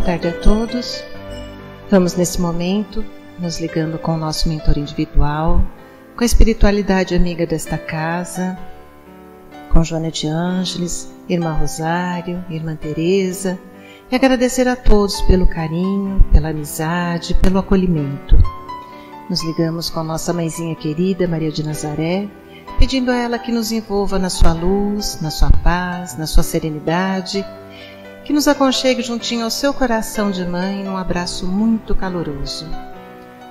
tarde a todos. Vamos nesse momento nos ligando com o nosso mentor individual, com a espiritualidade amiga desta casa, com Joana de Ângeles, Irmã Rosário, Irmã Teresa, e agradecer a todos pelo carinho, pela amizade, pelo acolhimento. Nos ligamos com nossa mãezinha querida, Maria de Nazaré, pedindo a ela que nos envolva na sua luz, na sua paz, na sua serenidade, que nos aconchegue juntinho ao seu coração de mãe num abraço muito caloroso.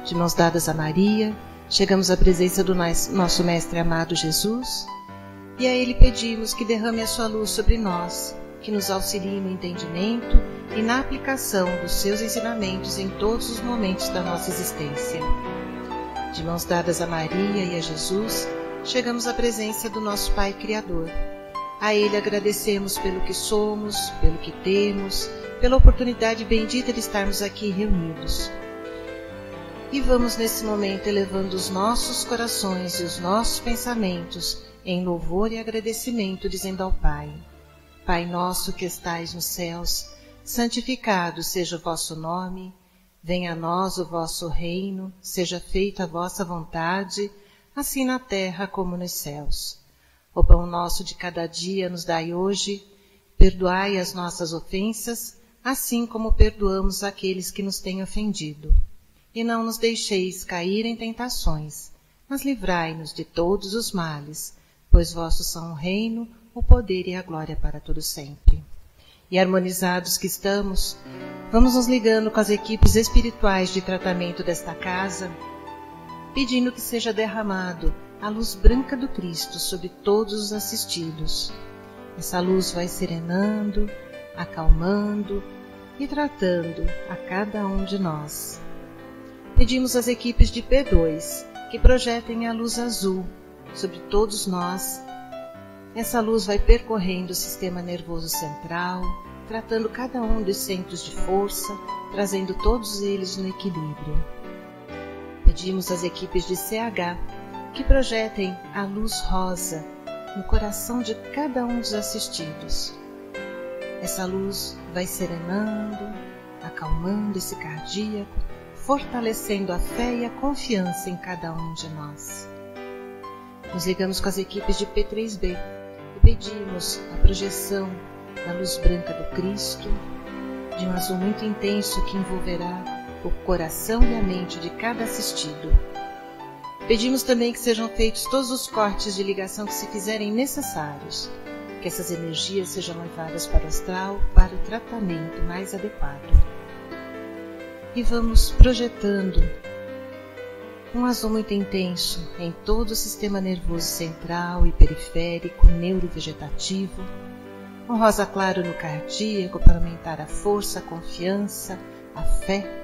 De mãos dadas a Maria, chegamos à presença do nosso Mestre amado Jesus, e a Ele pedimos que derrame a sua luz sobre nós, que nos auxilie no entendimento e na aplicação dos seus ensinamentos em todos os momentos da nossa existência. De mãos dadas a Maria e a Jesus, chegamos à presença do nosso Pai Criador. A Ele agradecemos pelo que somos, pelo que temos, pela oportunidade bendita de estarmos aqui reunidos. E vamos nesse momento elevando os nossos corações e os nossos pensamentos em louvor e agradecimento, dizendo ao Pai: Pai nosso que estais nos céus, santificado seja o vosso nome, venha a nós o vosso reino, seja feita a vossa vontade, assim na terra como nos céus. O pão nosso de cada dia nos dai hoje, perdoai as nossas ofensas, assim como perdoamos aqueles que nos têm ofendido. E não nos deixeis cair em tentações, mas livrai-nos de todos os males, pois vossos são o reino, o poder e a glória para todo sempre. E harmonizados que estamos, vamos nos ligando com as equipes espirituais de tratamento desta casa, pedindo que seja derramado a luz branca do Cristo sobre todos os assistidos. Essa luz vai serenando, acalmando e tratando a cada um de nós. Pedimos às equipes de P2 que projetem a luz azul sobre todos nós. Essa luz vai percorrendo o sistema nervoso central, tratando cada um dos centros de força, trazendo todos eles no equilíbrio. Pedimos às equipes de CH que projetem a luz rosa no coração de cada um dos assistidos. Essa luz vai serenando, acalmando esse cardíaco, fortalecendo a fé e a confiança em cada um de nós. Nos ligamos com as equipes de P3B e pedimos a projeção da luz branca do Cristo, de um azul muito intenso que envolverá o coração e a mente de cada assistido. Pedimos também que sejam feitos todos os cortes de ligação que se fizerem necessários, que essas energias sejam levadas para o astral para o tratamento mais adequado. E vamos projetando um azul muito intenso em todo o sistema nervoso central e periférico, neurovegetativo, um rosa claro no cardíaco para aumentar a força, a confiança, a fé,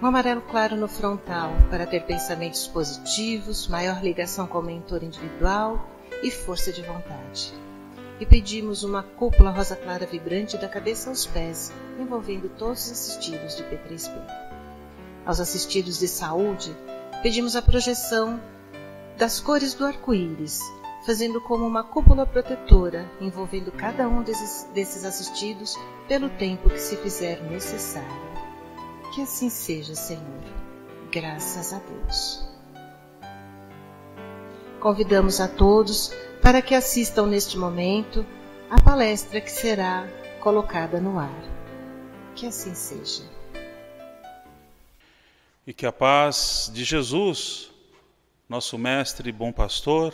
um amarelo claro no frontal para ter pensamentos positivos, maior ligação com o mentor individual e força de vontade. E pedimos uma cúpula rosa clara vibrante da cabeça aos pés, envolvendo todos os assistidos de P3B. Aos assistidos de saúde, pedimos a projeção das cores do arco-íris, fazendo como uma cúpula protetora, envolvendo cada um desses assistidos pelo tempo que se fizer necessário. Que assim seja, Senhor. Graças a Deus. Convidamos a todos para que assistam neste momento a palestra que será colocada no ar. Que assim seja. E que a paz de Jesus, nosso Mestre e bom pastor,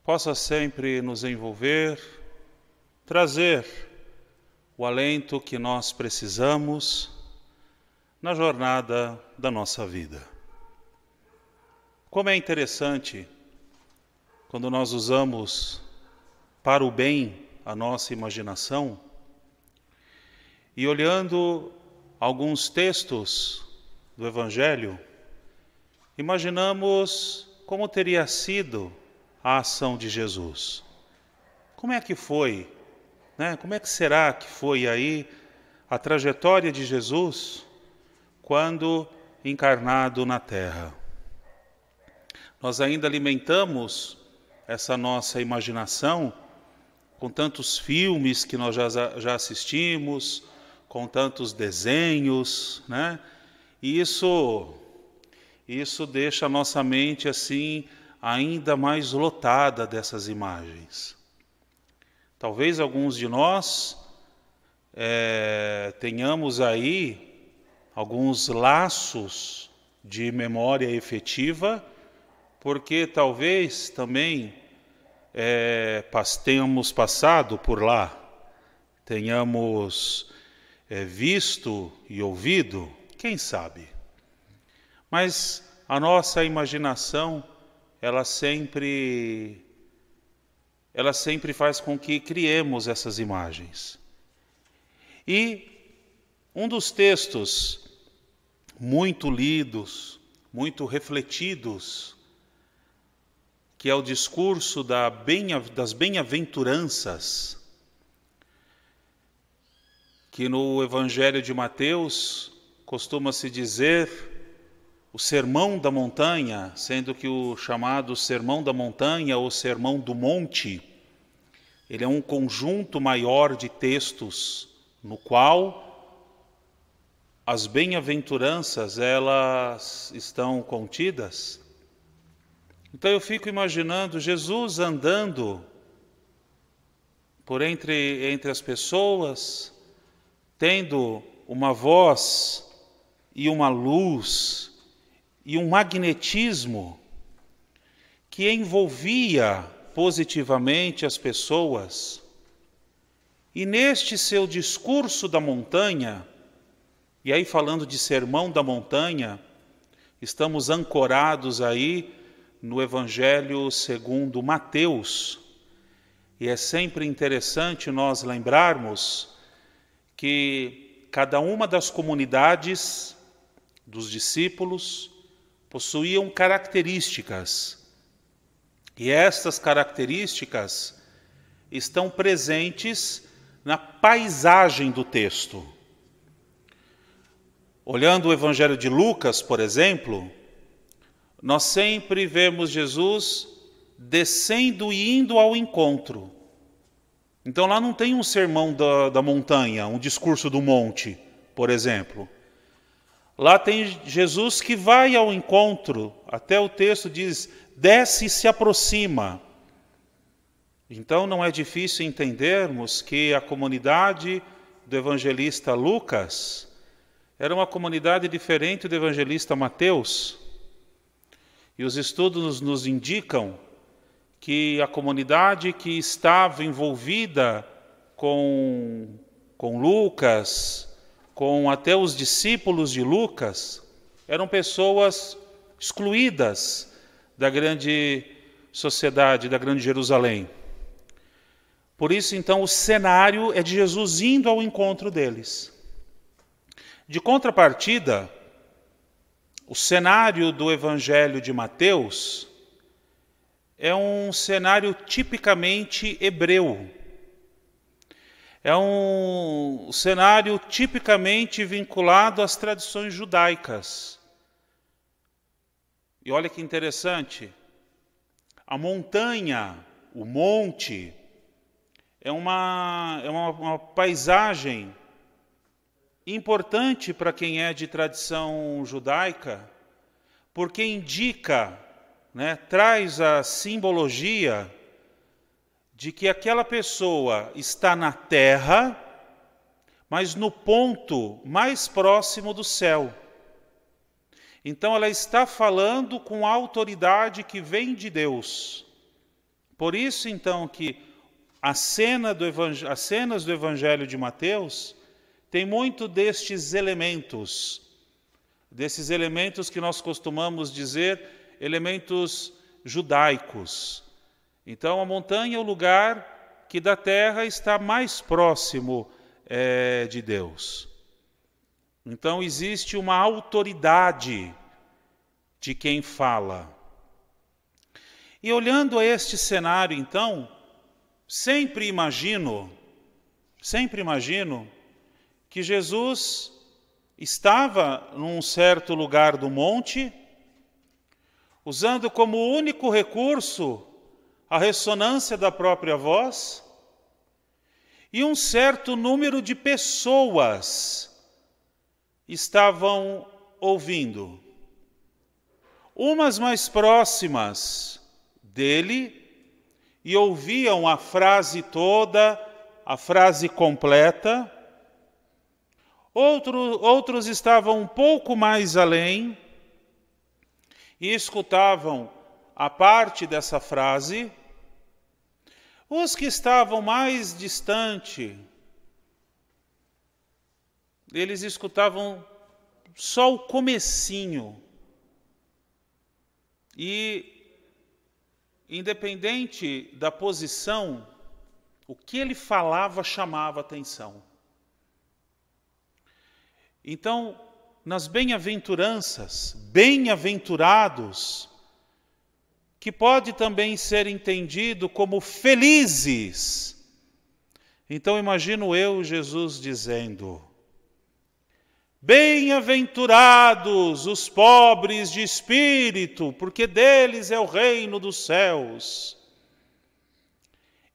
possa sempre nos envolver, trazer o alento que nós precisamos na jornada da nossa vida. Como é interessante quando nós usamos para o bem a nossa imaginação e olhando alguns textos do Evangelho, imaginamos como teria sido a ação de Jesus. Como é que foi, né? Como é que será que foi aí a trajetória de Jesus quando encarnado na Terra? Nós ainda alimentamos essa nossa imaginação com tantos filmes que nós já assistimos, com tantos desenhos, né? E isso deixa a nossa mente assim ainda mais lotada dessas imagens. Talvez alguns de nós tenhamos aí alguns laços de memória efetiva, porque talvez também tenhamos passado por lá, tenhamos visto e ouvido, quem sabe. Mas a nossa imaginação, ela sempre faz com que criemos essas imagens. E um dos textos muito lidos, muito refletidos, que é o discurso das bem-aventuranças, que no Evangelho de Mateus costuma-se dizer o Sermão da Montanha, sendo que o chamado Sermão da Montanha ou Sermão do Monte, ele é um conjunto maior de textos no qual as bem-aventuranças elas estão contidas. Então eu fico imaginando Jesus andando por entre as pessoas, tendo uma voz e uma luz e um magnetismo que envolvia positivamente as pessoas. E neste seu discurso da montanha, e aí falando de Sermão da Montanha, estamos ancorados aí no Evangelho segundo Mateus, e é sempre interessante nós lembrarmos que cada uma das comunidades dos discípulos possuíam características, e estas características estão presentes na paisagem do texto. Olhando o Evangelho de Lucas, por exemplo, nós sempre vemos Jesus descendo e indo ao encontro. Então lá não tem um sermão da montanha, um discurso do monte, por exemplo. Lá tem Jesus que vai ao encontro, até o texto diz, desce e se aproxima. Então não é difícil entendermos que a comunidade do evangelista Lucas era uma comunidade diferente do evangelista Mateus. E os estudos nos indicam que a comunidade que estava envolvida com Lucas, com até os discípulos de Lucas, eram pessoas excluídas da grande sociedade, da grande Jerusalém. Por isso, então, o cenário é de Jesus indo ao encontro deles. De contrapartida, o cenário do Evangelho de Mateus é um cenário tipicamente hebreu. É um cenário tipicamente vinculado às tradições judaicas. E olha que interessante, a montanha, o monte, é uma paisagem importante para quem é de tradição judaica, porque indica, traz a simbologia de que aquela pessoa está na terra, mas no ponto mais próximo do céu. Então ela está falando com a autoridade que vem de Deus. Por isso, então, que as cenas do Evangelho de Mateus tem muito desses elementos que nós costumamos dizer elementos judaicos. Então a montanha é o lugar que da terra está mais próximo de Deus. Então existe uma autoridade de quem fala. E olhando a este cenário, então, sempre imagino que Jesus estava num certo lugar do monte, usando como único recurso a ressonância da própria voz, E um certo número de pessoas estavam ouvindo. Umas mais próximas dele e ouviam a frase toda, a frase completa. Outros estavam um pouco mais além e escutavam a parte dessa frase. Os que estavam mais distante, eles escutavam só o comecinho. E, independente da posição, o que ele falava chamava atenção. Então, nas bem-aventuranças, bem-aventurados, que pode também ser entendido como felizes. Então, imagino eu Jesus dizendo: bem-aventurados os pobres de espírito, porque deles é o reino dos céus.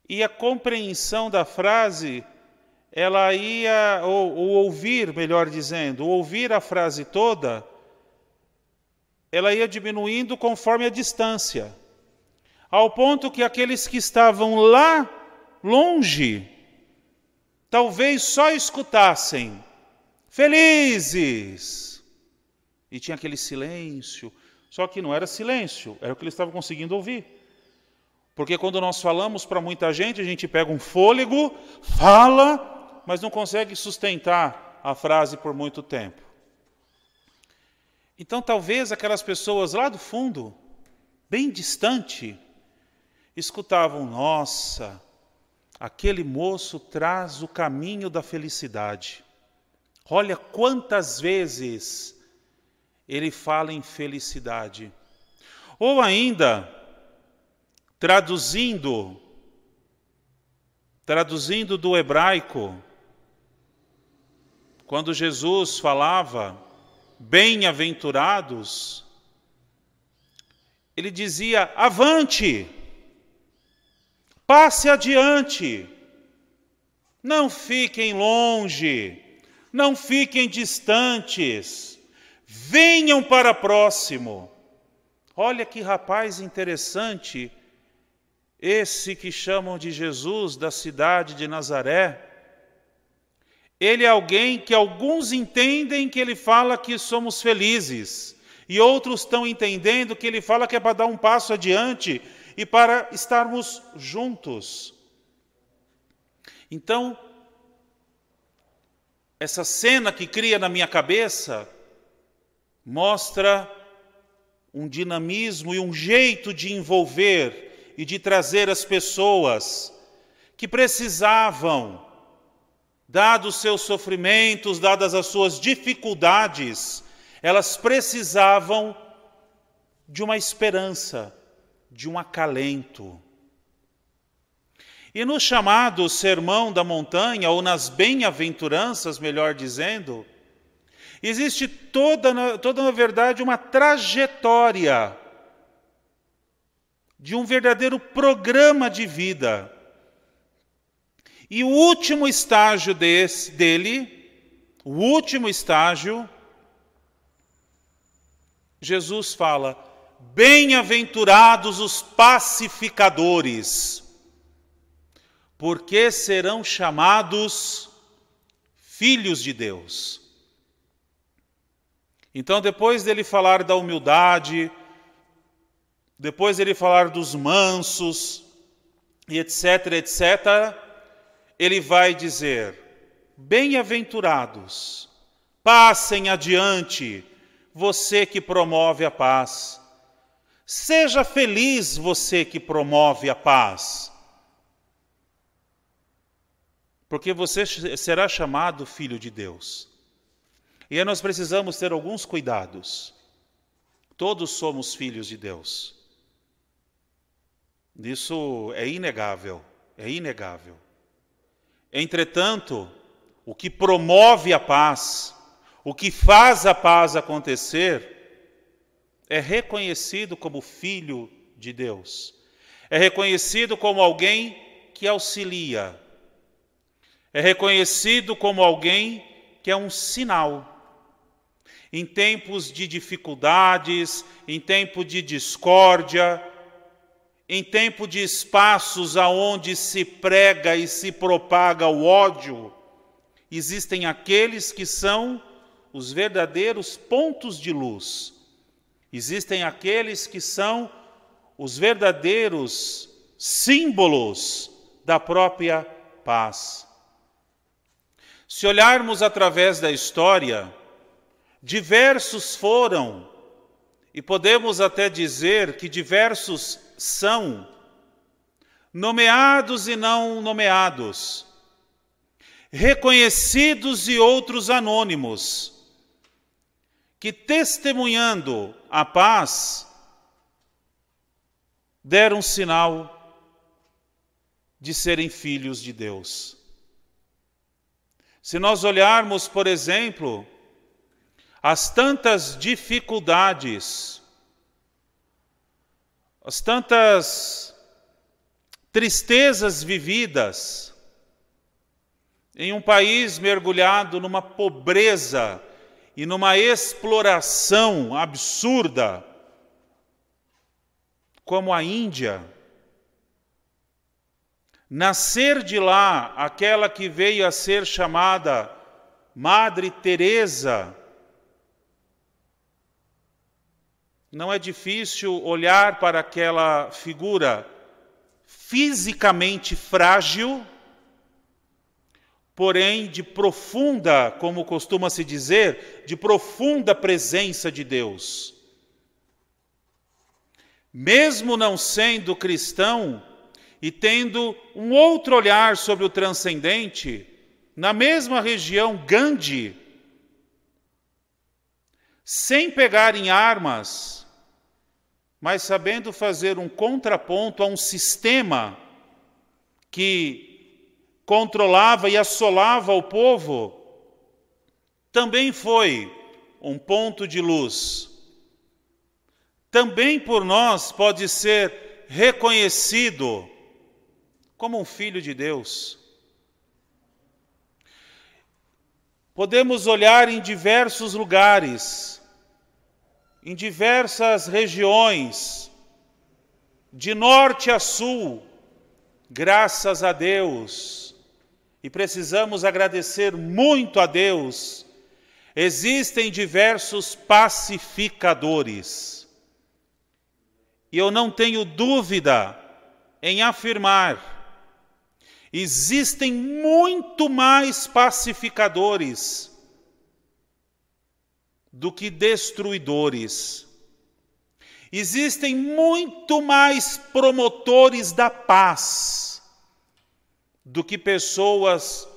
E a compreensão da frase, ela ia, ou ouvir, melhor dizendo, ouvir a frase toda, ela ia diminuindo conforme a distância, ao ponto que aqueles que estavam lá longe, talvez só escutassem felizes. E tinha aquele silêncio, só que não era silêncio, era o que eles estavam conseguindo ouvir. Porque quando nós falamos para muita gente, a gente pega um fôlego, fala, mas não consegue sustentar a frase por muito tempo. Então talvez aquelas pessoas lá do fundo, bem distante, escutavam: nossa, aquele moço traz o caminho da felicidade. Olha quantas vezes ele fala em felicidade. Ou ainda, traduzindo do hebraico, quando Jesus falava bem-aventurados, ele dizia: avante, passe adiante, não fiquem longe, não fiquem distantes, venham para próximo. Olha que rapaz interessante, esse que chamam de Jesus da cidade de Nazaré. Ele é alguém que alguns entendem que ele fala que somos felizes, e outros estão entendendo que ele fala que é para dar um passo adiante e para estarmos juntos. Então, essa cena que cria na minha cabeça mostra um dinamismo e um jeito de envolver e de trazer as pessoas que precisavam, dados os seus sofrimentos, dadas as suas dificuldades, elas precisavam de uma esperança, de um acalento. E no chamado Sermão da Montanha, ou nas bem-aventuranças, melhor dizendo, existe toda, na verdade, uma trajetória de um verdadeiro programa de vida. E o último estágio o último estágio, Jesus fala: bem-aventurados os pacificadores, porque serão chamados filhos de Deus. Então, depois dele falar da humildade, depois dele falar dos mansos, e etc., etc., ele vai dizer: bem-aventurados, passem adiante, você que promove a paz. Seja feliz, você que promove a paz, porque você será chamado filho de Deus. E aí nós precisamos ter alguns cuidados. Todos somos filhos de Deus. Isso é inegável, é inegável. Entretanto, o que promove a paz, o que faz a paz acontecer, é reconhecido como filho de Deus. É reconhecido como alguém que auxilia. é reconhecido como alguém que é um sinal. Em tempos de dificuldades, em tempo de discórdia, em tempo de espaços aonde se prega e se propaga o ódio, existem aqueles que são os verdadeiros pontos de luz. Existem aqueles que são os verdadeiros símbolos da própria paz. Se olharmos através da história, diversos foram, e podemos até dizer que diversos são, nomeados e não nomeados, reconhecidos e outros anônimos, que testemunhando a paz, deram sinal de serem filhos de Deus. Se nós olharmos, por exemplo, as tantas dificuldades, as tantas tristezas vividas em um país mergulhado numa pobreza e numa exploração absurda, como a Índia, nascer de lá aquela que veio a ser chamada Madre Teresa, não é difícil olhar para aquela figura fisicamente frágil, porém de profunda, como costuma se dizer, de profunda presença de Deus. Mesmo não sendo cristão e tendo um outro olhar sobre o transcendente, na mesma região Gandhi, sem pegar em armas, mas sabendo fazer um contraponto a um sistema que controlava e assolava o povo, também foi um ponto de luz. Também por nós pode ser reconhecido como um filho de Deus. Podemos olhar em diversos lugares, em diversas regiões, de norte a sul, graças a Deus, e precisamos agradecer muito a Deus, existem diversos pacificadores. E eu não tenho dúvida em afirmar, existem muito mais pacificadores do que destruidores. Existem muito mais promotores da paz do que pessoas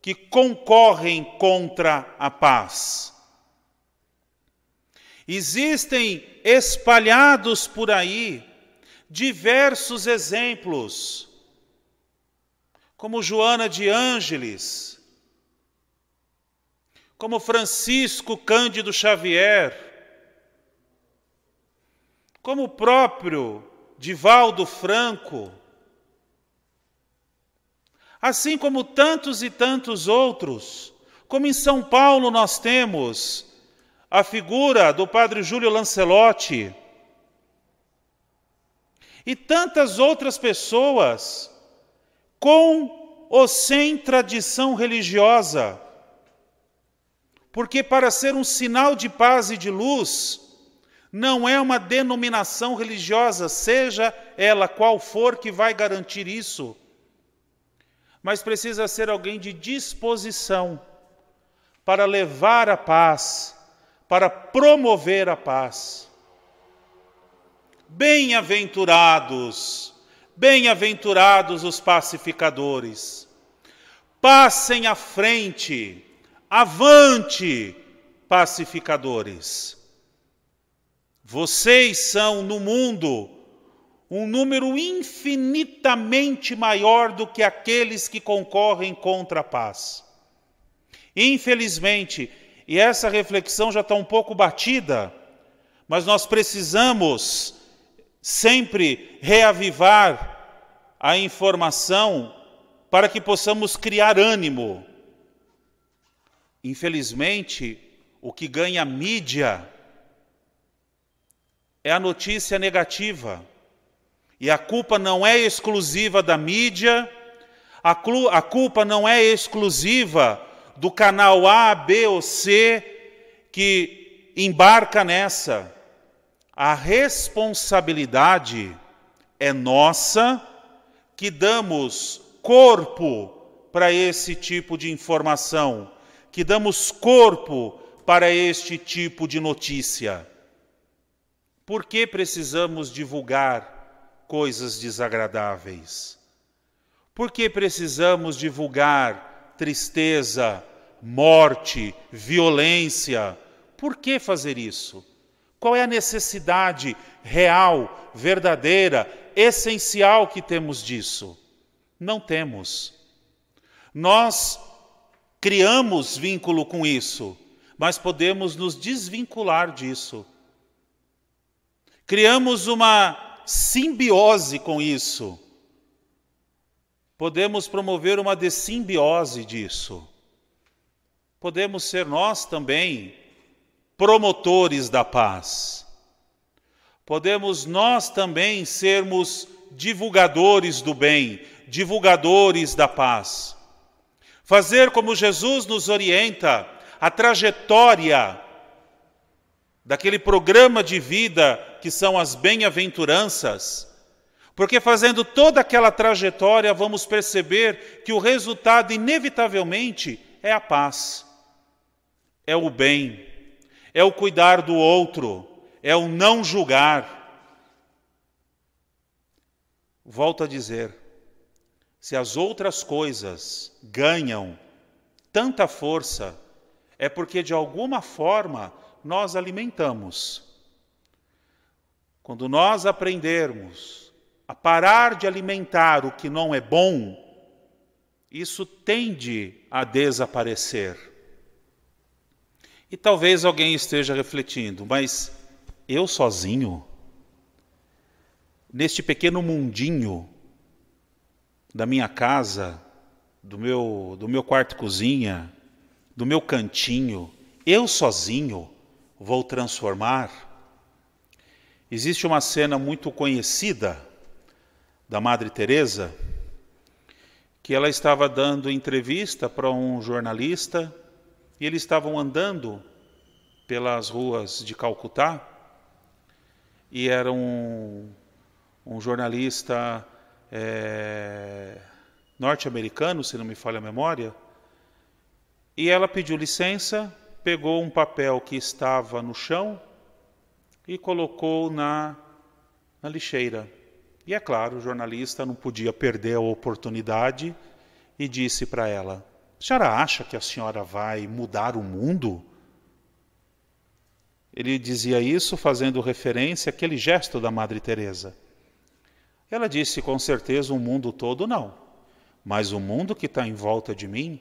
que concorrem contra a paz. Existem espalhados por aí diversos exemplos, como Joana de Ângeles, como Francisco Cândido Xavier, como o próprio Divaldo Franco, assim como tantos e tantos outros, como em São Paulo nós temos a figura do padre Júlio Lancelotti, e tantas outras pessoas, com ou sem tradição religiosa, porque para ser um sinal de paz e de luz, não é uma denominação religiosa, seja ela qual for, que vai garantir isso, mas precisa ser alguém de disposição para levar a paz, para promover a paz. Bem-aventurados, bem-aventurados os pacificadores. Passem à frente, avante, pacificadores. Vocês são no mundo um número infinitamente maior do que aqueles que concorrem contra a paz. Infelizmente, e essa reflexão já está um pouco batida, mas nós precisamos sempre reavivar a informação para que possamos criar ânimo. Infelizmente, o que ganha mídia é a notícia negativa. E a culpa não é exclusiva da mídia, a culpa não é exclusiva do canal A, B ou C que embarca nessa. A responsabilidade é nossa, que damos corpo para esse tipo de informação, que damos corpo para este tipo de notícia. Por que precisamos divulgar coisas desagradáveis? Por que precisamos divulgar tristeza, morte, violência? Por que fazer isso? Qual é a necessidade real, verdadeira, essencial que temos disso? Não temos. Nós criamos vínculo com isso, mas podemos nos desvincular disso. Criamos uma simbiose com isso. Podemos promover uma dessimbiose disso. Podemos ser nós também promotores da paz. Podemos nós também sermos divulgadores do bem, divulgadores da paz. Fazer como Jesus nos orienta, a trajetória daquele programa de vida que são as bem-aventuranças, porque fazendo toda aquela trajetória vamos perceber que o resultado inevitavelmente é a paz, é o bem, é o cuidar do outro, é o não julgar. Volto a dizer, se as outras coisas ganham tanta força, é porque de alguma forma nós alimentamos. Quando nós aprendermos a parar de alimentar o que não é bom, isso tende a desaparecer. E talvez alguém esteja refletindo, mas eu sozinho, neste pequeno mundinho da minha casa, do meu quarto e cozinha, do meu cantinho, eu sozinho vou transformar? Existe uma cena muito conhecida da Madre Teresa, que ela estava dando entrevista para um jornalista, e eles estavam andando pelas ruas de Calcutá, e era um jornalista norte-americano, se não me falha a memória, e ela pediu licença, pegou um papel que estava no chão e colocou na lixeira. E é claro, o jornalista não podia perder a oportunidade e disse para ela: "A senhora acha que a senhora vai mudar o mundo?" Ele dizia isso fazendo referência àquele gesto da Madre Teresa. Ela disse: "Com certeza o mundo todo não, mas o mundo que está em volta de mim,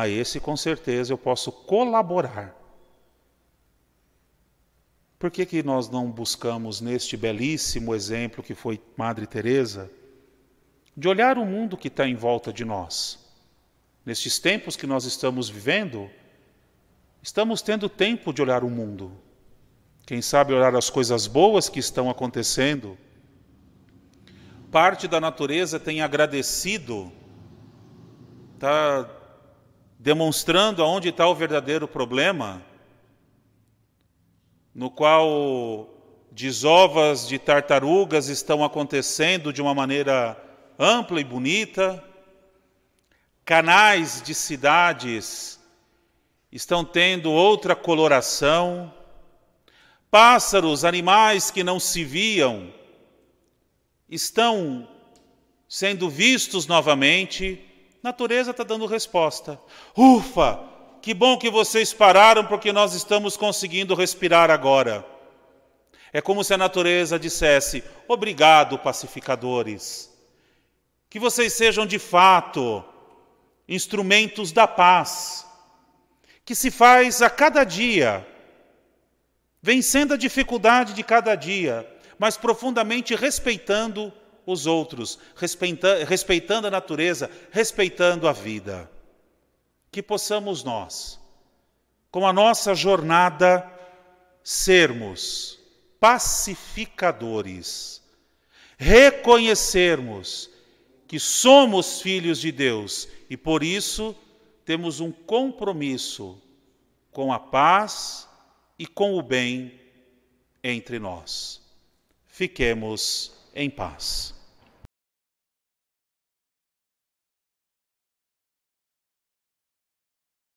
esse com certeza eu posso colaborar." Por que nós não buscamos neste belíssimo exemplo que foi Madre Teresa, de olhar o mundo que está em volta de nós? Nestes tempos que nós estamos vivendo, estamos tendo tempo de olhar o mundo. Quem sabe olhar as coisas boas que estão acontecendo. Parte da natureza tem agradecido, está demonstrando aonde está o verdadeiro problema, no qual desovas de tartarugas estão acontecendo de uma maneira ampla e bonita, canais de cidades estão tendo outra coloração, pássaros, animais que não se viam, estão sendo vistos novamente. A natureza está dando resposta. Ufa! Que bom que vocês pararam, porque nós estamos conseguindo respirar agora. É como se a natureza dissesse: obrigado, pacificadores. Que vocês sejam de fato instrumentos da paz, que se faz a cada dia, vencendo a dificuldade de cada dia, mas profundamente respeitando os outros, respeitando a natureza, respeitando a vida. Que possamos nós, com a nossa jornada, sermos pacificadores, reconhecermos que somos filhos de Deus e, por isso, temos um compromisso com a paz e com o bem entre nós. Fiquemos em paz.